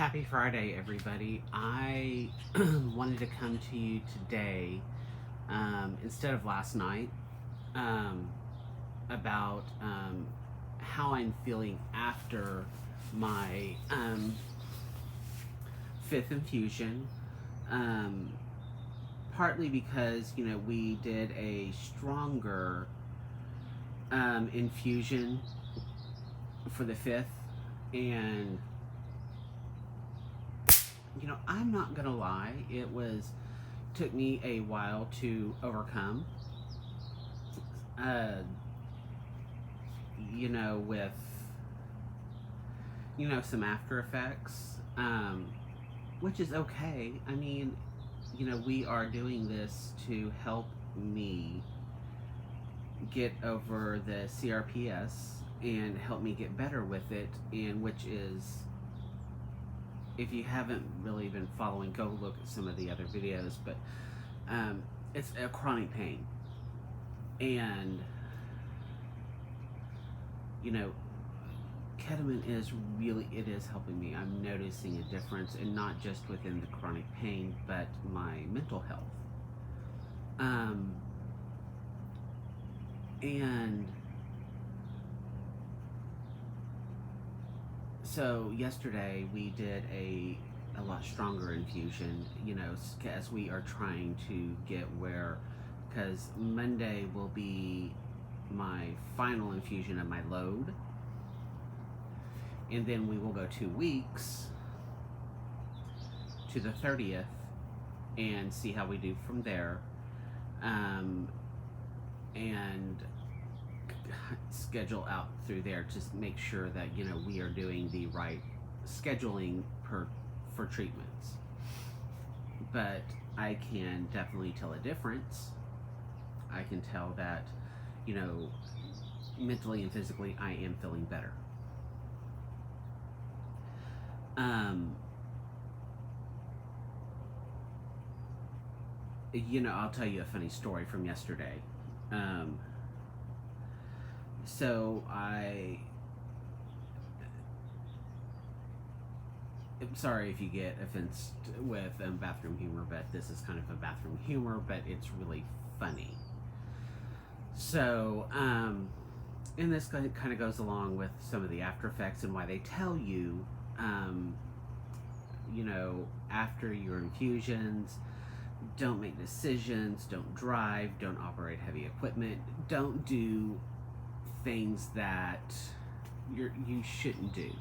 Happy Friday, everybody. I wanted to come to you today, instead of last night, um, about how I'm feeling after my fifth infusion. Um, Partly because, we did a stronger infusion for the fifth, and I'm not gonna lie, took me a while to overcome. With some after effects, which is okay. I mean, we are doing this to help me get over the CRPS and help me get better with it, and which is, if you haven't really been following, go look at some of the other videos, but it's a chronic pain. And, ketamine it is helping me. I'm noticing a difference, and not just within the chronic pain, but my mental health. And so yesterday we did a lot stronger infusion, as we are trying to get where, because Monday will be my final infusion of my load, and then we will go 2 weeks to the 30th and see how we do from there, and schedule out through there to make sure that we are doing the right scheduling for treatments. But I can definitely tell a difference. I can tell that mentally and physically I am feeling better. I'll tell you a funny story from yesterday. So I'm sorry if you get offensed with bathroom humor, but this is kind of a bathroom humor, but it's really funny. So, and this kind of goes along with some of the after effects and why they tell you, after your infusions, don't make decisions, don't drive, don't operate heavy equipment, don't do things that you shouldn't do.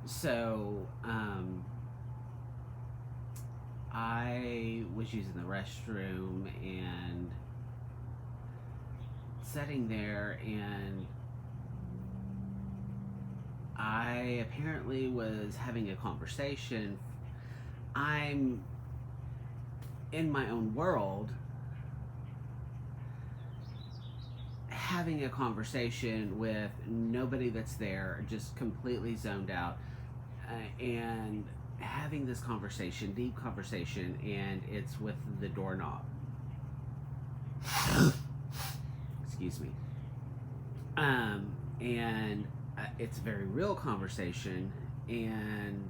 So I was using the restroom and sitting there, and I apparently was having a conversation. I'm in my own world, having a conversation with nobody that's there, just completely zoned out, and having this conversation, deep conversation, and it's with the doorknob. Excuse me. And it's a very real conversation, and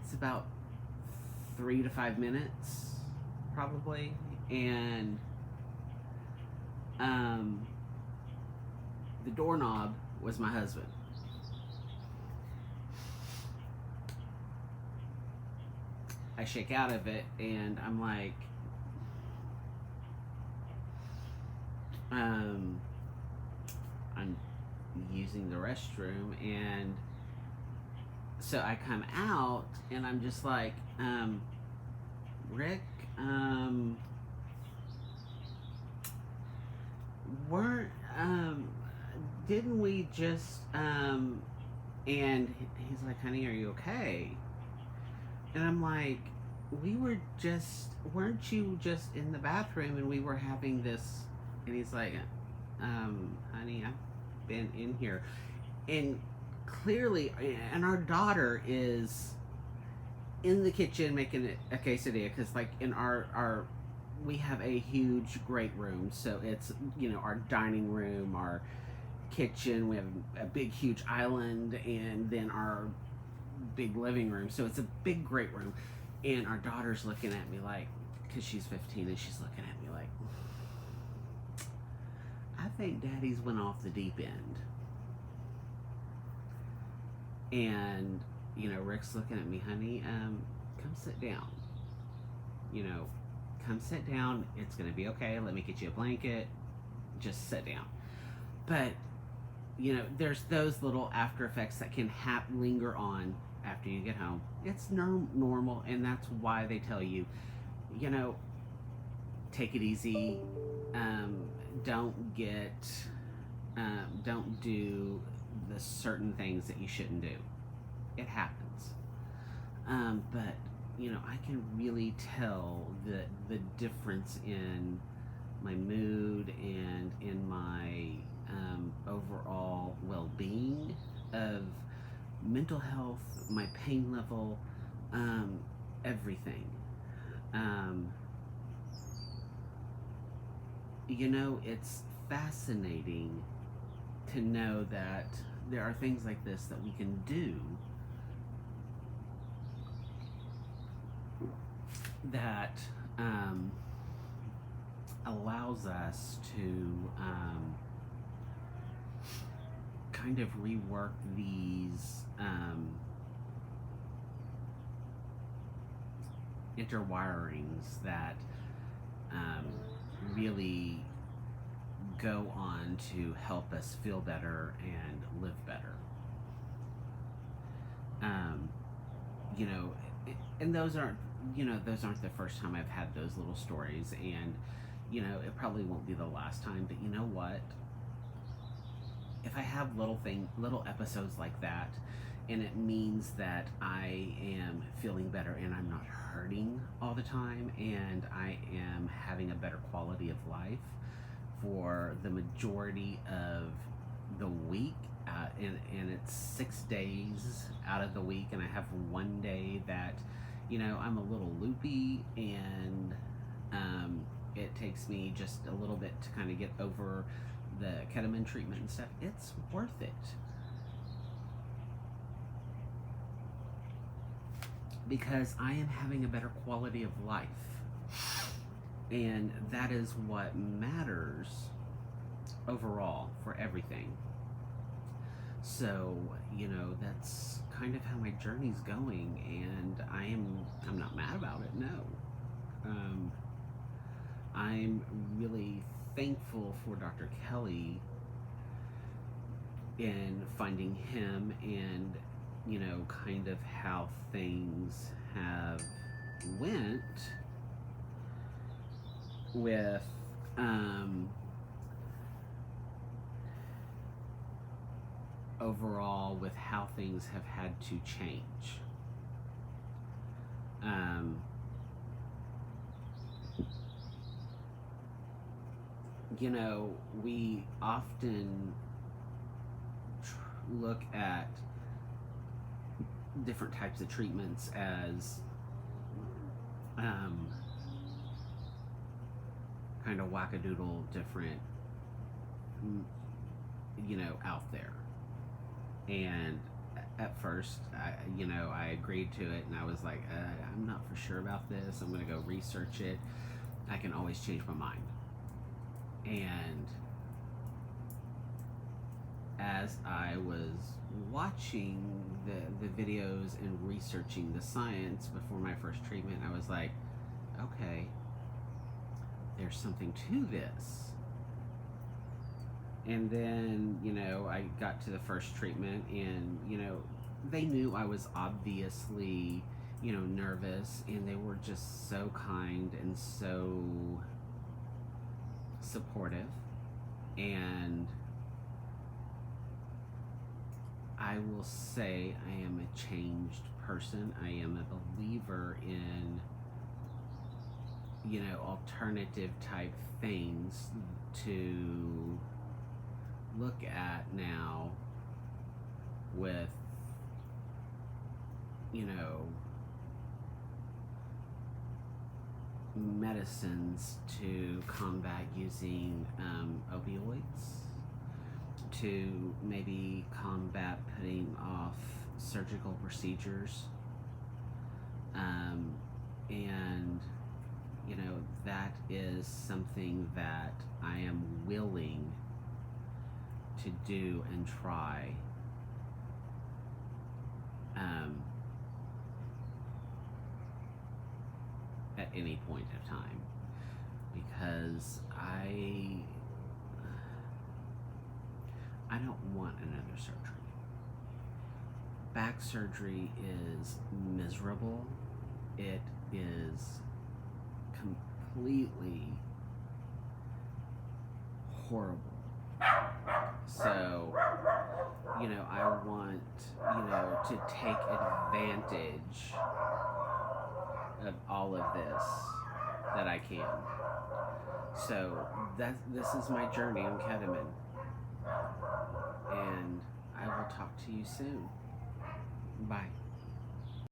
it's about 3 to 5 minutes, probably, and the doorknob was my husband. I shake out of it, and I'm like, I'm using the restroom, and so I come out, and I'm just like, Rick, didn't we just, and he's like, honey, are you okay? And I'm like, weren't you just in the bathroom and we were having this? And he's like, honey, I've been in here. And clearly, and our daughter is in the kitchen making a quesadilla, because like in our we have a huge great room, so it's our dining room, our kitchen, we have a big huge island, and then our big living room. So it's a big great room. And our daughter's looking at me like, because she's 15, and she's looking at me like, I think Daddy's went off the deep end. And Rick's looking at me, honey, come sit down. Come sit down. It's gonna be okay. Let me get you a blanket. Just sit down. But there's those little after effects that can linger on after you get home. It's normal, and that's why they tell you, take it easy. Don't do the certain things that you shouldn't do. It happens. But I can really tell the difference in my mood and in my overall well-being of mental health, my pain level, everything. It's fascinating to know that there are things like this that we can do that allows us to kind of rework these interwirings that really go on to help us feel better and live better. And those aren't the first time I've had those little stories, and it probably won't be the last time. But you know what? If I have little episodes like that, and it means that I am feeling better and I'm not hurting all the time, and I am having a better quality of life for the majority of the week, and it's 6 days out of the week, and I have one day that I'm a little loopy, and it takes me just a little bit to kind of get over the ketamine treatment and stuff. It's worth it, because I am having a better quality of life, and that is what matters overall for everything. So that's kind of how my journey's going, and I'm not mad about it. No, I'm really thankful for Dr. Kelly in finding him, and kind of how things have went with overall with how things have had to change. We often look at different types of treatments as kind of wackadoodle different, out there. And at first, I agreed to it, and I was like, I'm not for sure about this. I'm going to go research it. I can always change my mind. And as I was watching the videos and researching the science before my first treatment, I was like, okay, there's something to this. And then, I got to the first treatment, and, they knew I was obviously, nervous, and they were just so kind and so supportive. And I will say I am a changed person. I am a believer in, alternative type things to look at now with, medicines to combat using opioids, to maybe combat putting off surgical procedures. And that is something that I am willing to do and try. At any point of time, because I don't want another surgery. Back surgery is miserable. It is completely horrible. So, I want, to take advantage of all of this that I can. So this is my journey on ketamine, and I will talk to you soon. Bye.